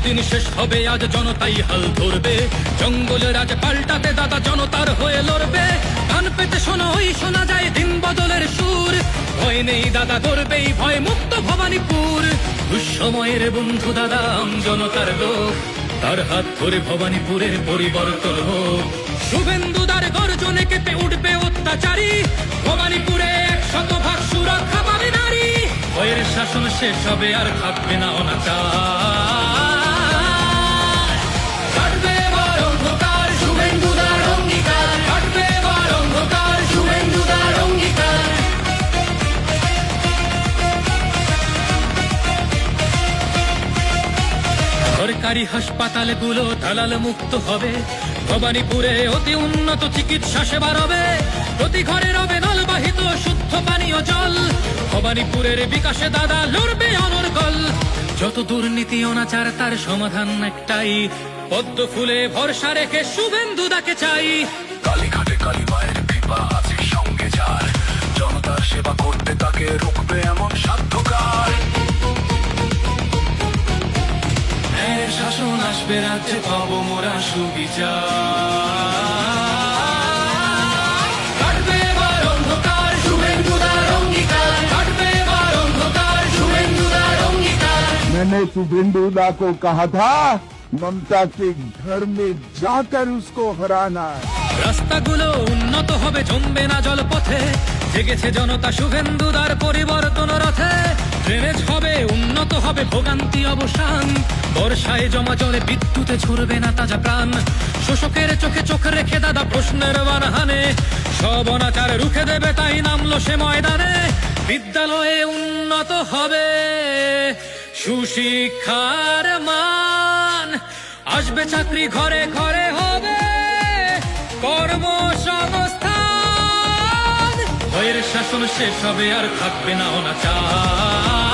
দিন শেষ হবে আজ জনতাই হাল ধরবে, জঙ্গলের আজ পাল্টাতে দাদা জনতার হয়ে লড়বে। কান পেতে শোনো ওই শোনা যায় দিন বদলের সুর, ভয় নেই দাদা গড়বেই ভয় মুক্ত ভবানীপুর। দুঃসময়ের বন্ধু দাদা জনতার লোক, তার হাত ধরে ভবানীপুরের পরিবর্তন হোক। শুভেন্দুদার গর্জনে কেঁপে উঠবে অত্যাচারী, ভবানীপুরে 100% সুরক্ষা পাবে নারী। ভয়ের শাসন শেষ হবে আর থাকবে না অনাচার। কাটবে এবার অন্ধকার শুভেন্দুদার অঙ্গীকার, কাটবে এবার অন্ধকার শুভেন্দুদার অঙ্গীকার। সরকারি হাসপাতালগুলো দালাল মুক্ত হবে, ভবানীপুরে অতি উন্নত চিকিৎসা সেবা রবে। প্রতি ঘরে রবে নলবাহিত শুদ্ধ পানীয় জল, ভবানীপুরের বিকাশে দাদা লড়বে অনর্গল। যত দুর্নীতি অনাচার তার সমাধান একটাই, পদ্ম ফুলে ভরসা রেখে শুভেন্দুদাকে চাই। কালীঘাটে কালী মায়ের কৃপা আছে সঙ্গে যার, জনতার সেবা করতে তাকে রুখবে এমন সাধ্যকার। ন্যায়ের শাসন আসবে রাজ্যে, পাবো মোরা সুবিচার। কাটবে এবার অন্ধকার শুভেন্দুদার অঙ্গীকার, কাটবে এবার অন্ধকার শুভেন্দুদার অঙ্গীকার। मैंने शुभेंदुदा को कहा था ममता के घर में जाकर उसको हराना है। রাস্তাগুলো উন্নত হবে, জমবে না জলপথে, জেগেছে জনতা শুভেন্দুদার পরিবর্তন রথে। ড্রেনেজ হবে উন্নত হবে, ভোগান্তি অবসান, বর্ষায় জমা জলে বিদ্যুতে ছড়বে না তাজা প্রাণ। শোষকের চোখে চোখ রেখে দাদা প্রশ্নের বানহানে, সব অনাচার রুখে দেবে তাই নামলো সে ময়দানে। বিদ্যালয়ে উন্নত হবে সুশিক্ষার মান, আসবে চাকরি ঘরে ঘরে হবে কর্মসংস্থান। ভয়ের শাসন শেষ হবে আর থাকবে না অনাচার।